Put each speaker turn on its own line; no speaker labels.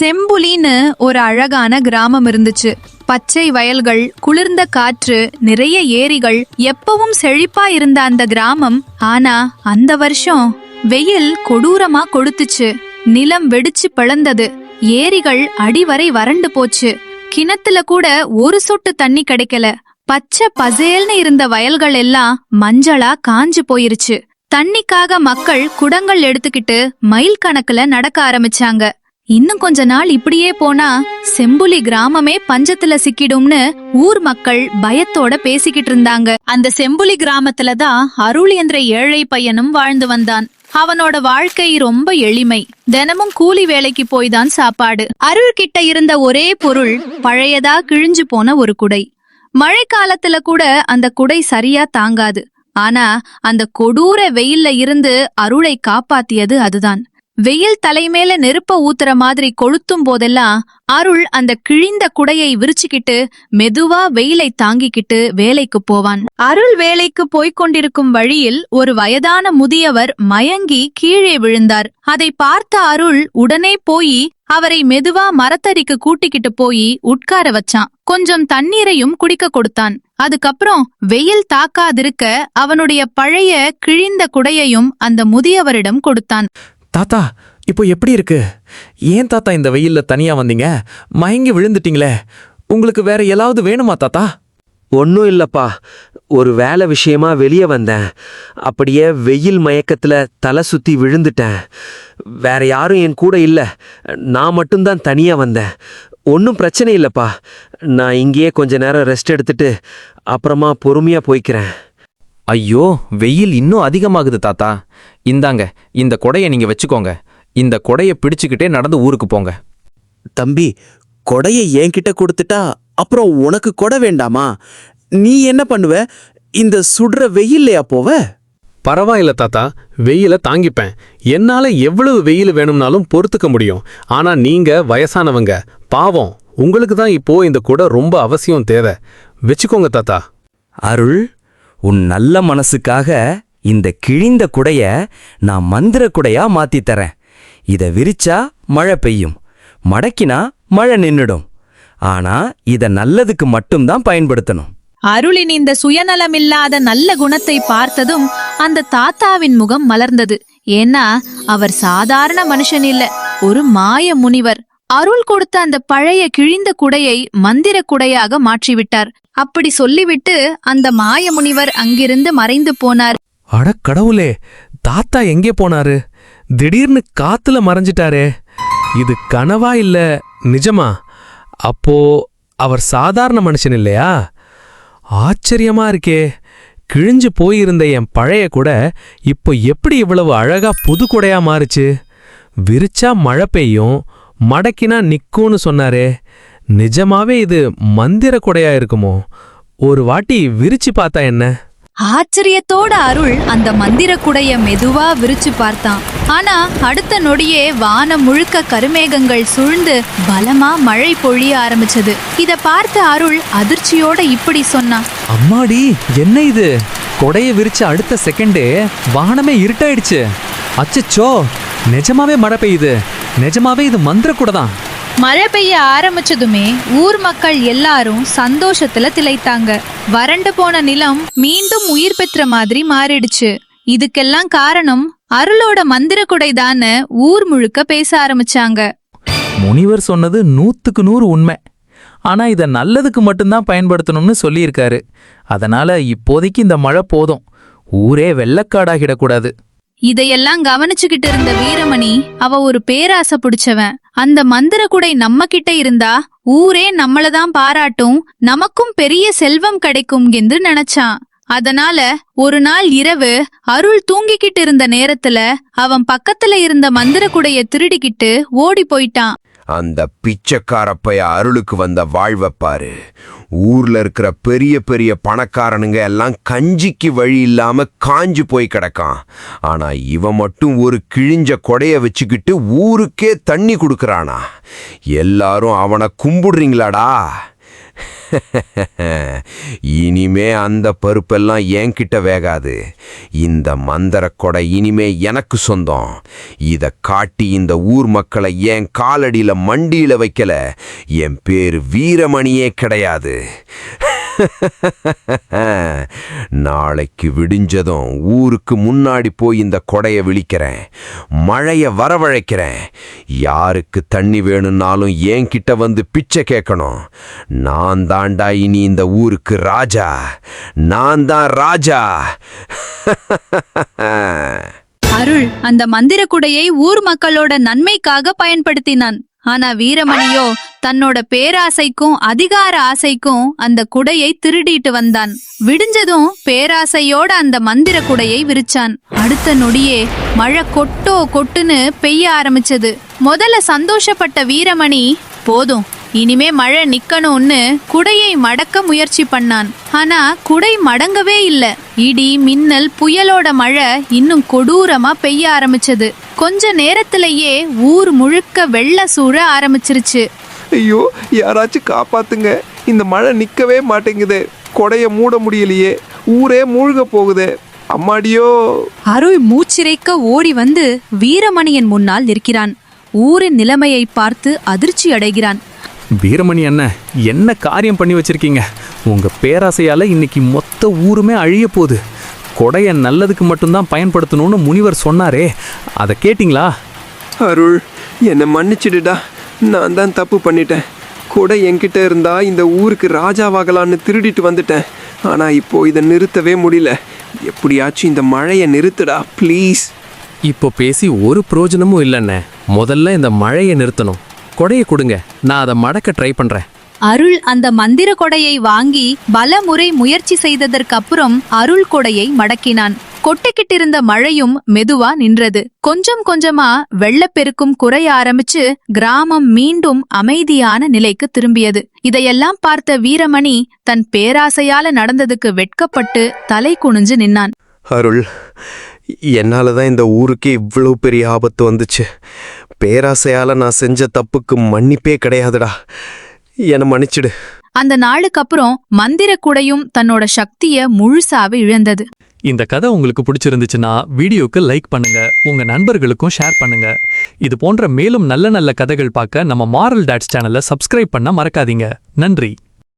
செம்புலின்னு ஒரு அழகான கிராமம் இருந்துச்சு. பச்சை வயல்கள், குளிர்ந்த காற்று, நிறைய ஏரிகள், எப்பவும் செழிப்பா இருந்த அந்த கிராமம். ஆனா அந்த வருஷம் வெயில் கொடூரமா கொளுத்துச்சு. நிலம் வெடிச்சு பிளந்தது. ஏரிகள் அடிவரை வறண்டு போச்சு. கிணத்துல கூட ஒரு சொட்டு தண்ணி கிடைக்கல. பச்சை பசேல்னு இருந்த வயல்கள் எல்லாம் மஞ்சளா காஞ்சு போயிருச்சு. தண்ணிக்காக மக்கள் குடங்கள் எடுத்துக்கிட்டு மைல் கணக்குல நடக்க ஆரம்பிச்சாங்க. இன்னும் கொஞ்ச நாள் இப்படியே போனா செம்புலி கிராமமே பஞ்சத்துல சிக்கிடும்னு ஊர் மக்கள் பயத்தோட பேசிக்கிட்டு இருந்தாங்க. அந்த செம்புலி கிராமத்துலதான் அருள் என்ற ஏழை பையனும் வாழ்ந்து வந்தான். அவனோட வாழ்க்கை ரொம்ப எளிமை. தினமும் கூலி வேலைக்கு போய் தான் சாப்பாடு. அருள் கிட்ட இருந்த ஒரே பொருள் பழையதா கிழிஞ்சு போன ஒரு குடை. மழை காலத்துல கூட அந்த குடை சரியா தாங்காது. ஆனா அந்த கொடூர வெயில்ல இருந்து அருளை காப்பாத்தியது அதுதான். வெயில் தலைமேல நெருப்ப ஊத்துற மாதிரி கொளுத்தும் போதெல்லாம் அருள் அந்த கிழிந்த குடையை விரிச்சுக்கிட்டு மெதுவா வெயிலை தாங்கிக்கிட்டு வேலைக்கு போவான். அருள் வேலைக்கு போய்கொண்டிருக்கும் வழியில் ஒரு வயதான முதியவர் மயங்கி கீழே விழுந்தார். அதை பார்த்த அருள் உடனே போய் அவரை மெதுவா மரத்தடிக்கு கூட்டிக்கிட்டு போய் உட்கார வச்சான். கொஞ்சம் தண்ணீரையும் குடிக்க கொடுத்தான். அதுக்கப்புறம் வெயில் தாக்காதிருக்க அவனுடைய பழைய கிழிந்த குடையையும் அந்த முதியவரிடம் கொடுத்தான்.
தாத்தா, இப்போ எப்படி இருக்கு? ஏன் தாத்தா இந்த வெயில்ல தனியா வந்தீங்க? மயங்கி விழுந்துட்டீங்களே. உங்களுக்கு வேற ஏதாவது வேணுமா தாத்தா?
ஒன்றும் இல்லப்பா, ஒரு வேலை விஷயமா வெளியே வந்தேன். அப்படியே வெயில் மயக்கத்துல தலை சுத்தி விழுந்துட்டேன். வேற யாரும் என் கூட இல்லை, நான் மட்டும்தான் தனியா வந்தேன். ஒன்றும் பிரச்சனை இல்லப்பா, நான் இங்கேயே கொஞ்ச நேரம் ரெஸ்ட் எடுத்துட்டு அப்புறமா பொறுமையா போய்க்கிறேன்.
ஐயோ, வெயில் இன்னும் அதிகமாகுது தாத்தா. இந்தாங்க, இந்த கொடையை நீங்க வச்சுக்கோங்க. இந்த கொடையை பிடிச்சுக்கிட்டே நடந்து ஊருக்கு போங்க.
தம்பி, கொடையை என்கிட்ட கொடுத்துட்டா அப்புறம் உனக்கு கொடை வேண்டாமா? நீ என்ன பண்ணுவ? இந்த சுடுற வெயில்லையா போவ?
பரவாயில்ல தாத்தா, வெயில தாங்கிப்பேன். என்னால எவ்வளவு வெயில் வேணும்னாலும் பொறுத்துக்க முடியும். ஆனா நீங்க வயசானவங்க, பாவம். உங்களுக்கு தான் இப்போ இந்த கொடை ரொம்ப அவசியம் தேவை. வச்சுக்கோங்க தாத்தா.
அருள், உன் நல்ல மனசுக்காக இந்த கிழிந்த குடைய நான் மந்திர குடையா மாத்தித் தரேன். இத விரிச்சா மழை பெய்யும், மடக்கினா மழை நின்னுடும். ஆனா இத நல்லதுக்கு மட்டும்தான் பயன்படுத்தணும்.
அருளின் இந்த சுயநலமில்லாத நல்ல குணத்தை பார்த்ததும் அந்த தாத்தாவின் முகம் மலர்ந்தது. ஏன்னா அவர் சாதாரண மனுஷன் இல்ல, ஒரு மாய முனிவர். அருள் கொடுத்த அந்த பழைய கிழிந்த குடையை மந்திர குடையாக மாற்றிவிட்டார். அப்படி சொல்லிவிட்டு அந்த மாய முனிவர் அங்கிருந்து மறைந்து போனார்.
அட கடவுளே, தாத்தா எங்கே போனாரு? திடீர்னு காத்துல மறைஞ்சிட்டாரே. இது கனவா இல்ல நிஜமா? அப்போ அவர் சாதாரண மனுஷன் இல்லையா? ஆச்சரியமா இருக்கே. கிழிஞ்சு போயிருந்த என் பழைய கூட இப்போ எப்படி இவ்வளவு அழகா புது குடையா மாறுச்சு? விரிச்சா மழை பெய்யும், மடக்கினா நிக்கும்னு சொன்னாரே. நிஜமாவே இது மந்திர கொடையா இருக்குமோ? ஒரு வாட்டி விரிச்சு பார்த்தா என்ன?
ஆச்சரியத்தோட அருள் அந்த மந்திர குடைய மெதுவா விரிச்சு பார்த்தான். ஆனா அடுத்த நொடியே வானம் முழுக்க கருமேகங்கள் சூழ்ந்து பலமா மழை பொழிய ஆரம்பிச்சது. இத பார்த்த அருள் அதிர்ச்சியோட இப்படி சொன்னான்.
அம்மாடி, என்ன இது? கொடையை விரிச்ச அடுத்த செகண்டே வானமே இருட்டாயிடுச்சு. அச்சச்சோ, நிஜமாவே மழை பெய்யுது. நிஜமாவே இது மந்திர கூட தான்.
மழை பெய்ய ஆரம்பிச்சதுமே ஊர் மக்கள் எல்லாரும் சந்தோஷத்துல திளைத்தாங்க. வறண்டு போன நிலம் மீண்டும் உயிர் பெற்ற மாதிரி மாறிடுச்சு. இதுக்கெல்லாம் காரணம் அருளோட மந்திர குடைதான்னு ஊர் முழுக்க பேச ஆரம்பிச்சாங்க.
முனிவர் சொன்னது 100க்கு 100 உண்மை. ஆனா இத நல்லதுக்கு மட்டும்தான் பயன்படுத்தணும்னு சொல்லியிருக்காரு. அதனால இப்போதைக்கு இந்த மழை போதும். ஊரே வெள்ளக்காடாகிடக்கூடாது.
இதையெல்லாம் கவனிச்சுக்கிட்டு இருந்த வீரமணி, அவ ஒரு பேராசை பிடிச்சவன். அந்த மந்திர குடை நம்ம கிட்ட இருந்தா ஊரே நம்மளதான் பாராட்டும், நமக்கும் பெரிய செல்வம் கிடைக்கும் என்று நினைச்சான். அதனால ஒரு நாள் இரவு அருள் தூங்கிக்கிட்டு இருந்த நேரத்துல அவன் பக்கத்துல இருந்த மந்திர குடைய திருடிக்கிட்டு ஓடி போயிட்டான்.
அந்த பிச்சைக்காரப்பைய அருளுக்கு வந்த வாழ்வை பாரு. ஊர்ல இருக்கிற பெரிய பெரிய பணக்காரனுங்க எல்லாம் கஞ்சிக்கு வழி இல்லாம காஞ்சு போய் கிடக்கான். ஆனா இவன் மட்டும் ஒரு கிழிஞ்ச கொடைய வச்சுக்கிட்டு ஊருக்கே தண்ணி கொடுக்கறானா? எல்லாரும் அவனை கும்பிடுறீங்களாடா? இனிமே அந்த பருப்பெல்லாம் என்கிட்ட வேகாது. இந்த மந்திர கொடை இனிமே எனக்கு சொந்தம். இத காட்டி இந்த ஊர் மக்களை என் காலடியில மண்டியில வைக்கல என் பேரு வீரமணியே கிடையாது. நாளைக்கு விடிஞ்சதும் ஊருக்கு முன்னாடி போய் இந்த கொடைய விழிக்கிறேன், மழைய வரவழைக்கிறேன். யாருக்கு தண்ணி வேணும்னாலும் என்கிட்ட வந்து பிச்சை கேட்கணும். நான் தாண்டா இனி இந்த ஊருக்கு ராஜா. நான் தான் ராஜா.
அருள் அந்த மந்திர குடையை ஊர் மக்களோட நன்மைக்காக பயன்படுத்தினான். ஆனா வீரமணியோ தன்னோட பேராசைக்கும் அதிகார ஆசைக்கும் அந்த குடையை திருடிட்டு வந்தான். விடிஞ்சதும் பேராசையோட அந்த மந்திர குடையை விரிச்சான். அடுத்த நொடியே மழை கொட்டுன்னு பெய்ய ஆரம்பிச்சது. முதல்ல சந்தோஷப்பட்ட வீரமணி, போதும் இனிமே மழை நிக்கணும்னு குடையை மடக்க முயற்சி பண்ணான். ஆனா குடை மடங்கவே இல்ல. இடி மின்னல் புயலோட மழை இன்னும் கொடூரமா பெய்ய ஆரம்பிச்சது. கொஞ்ச நேரத்திலேயே ஊர் முழுக்க வெள்ள சூழ ஆரம்பிச்சிருச்சு.
ஐயோ, யாராச்சும் காப்பாத்துங்க, இந்த மழை நிக்கவே மாட்டேங்குது. கொடைய மூட முடியலையே, ஊரே மூழ்க போகுது. அம்மாடியோ!
அருள் மூச்சிறைக்க ஓடி வந்து வீரமணியின் முன்னால் நிற்கிறான். ஊரின் நிலைமையை பார்த்து அதிர்ச்சி அடைகிறான்.
வீரமணி அண்ணன், என்ன காரியம் பண்ணி வச்சிருக்கீங்க? உங்க பேராசையால இன்னைக்கு மொத்த ஊருமே அழிய போகுது. கொடைய நல்லதுக்கு மட்டும்தான் பயன்படுத்தணும்னு முனிவர் சொன்னாரே, அதை கேட்டிங்களா?
அருள், என்னை மன்னிச்சிடுடா. நான் தான் தப்பு பண்ணிட்டேன். கொடை என்கிட்ட இருந்தா இந்த ஊருக்கு ராஜாவாகலான்னு திருடிட்டு வந்துட்டேன். ஆனா இப்போ இதை நிறுத்தவே முடியல. எப்படியாச்சும் இந்த மழையை நிறுத்துடா ப்ளீஸ்.
இப்போ பேசி ஒரு பிரயோஜனமும் இல்லைண்ணே. முதல்ல இந்த மழையை நிறுத்தணும். கொடையை கொடுங்க, நான் அதை மடக்க ட்ரை பண்றேன்.
அருள் அந்த மந்திர கொடையை வாங்கி பல முறை முயற்சி செய்ததற்கு அப்புறம் அருள் கொடையை மடக்கினான். கொட்டிக்கிட்டிருந்த மழையும் மெதுவா நின்றது. கொஞ்சம் கொஞ்சமா வெள்ளப்பெருக்கும் குறைய ஆரம்பிச்சு கிராமம் மீண்டும் அமைதியான நிலைக்கு திரும்பியது. இதையெல்லாம் பார்த்த வீரமணி தன் பேராசையால நடந்ததுக்கு வெட்கப்பட்டு தலை குனிஞ்சு நின்னான்.
அருள், என்னால தான் இந்த ஊருக்கு இவ்வளோ பெரிய ஆபத்து வந்துச்சு. பேராசையால நான் செஞ்ச தப்புக்கு மன்னிப்பே கிடையாதுடா. என்னை மன்னிச்சிடு.
அந்த நாளுக்கு அப்புறம் மந்திர குடையும் தன்னோட சக்திய முழுசாவே இழந்தது.
இந்த கதை உங்களுக்கு பிடிச்சிருந்துச்சுன்னா வீடியோக்கு லைக் பண்ணுங்க, உங்க நண்பர்களுக்கும் ஷேர் பண்ணுங்க. இது போன்ற மேலும் நல்ல நல்ல கதைகள் பார்க்க நம்ம மாரல் டாட்ஸ் சேனலை சப்ஸ்கிரைப் பண்ண மறக்காதீங்க. நன்றி.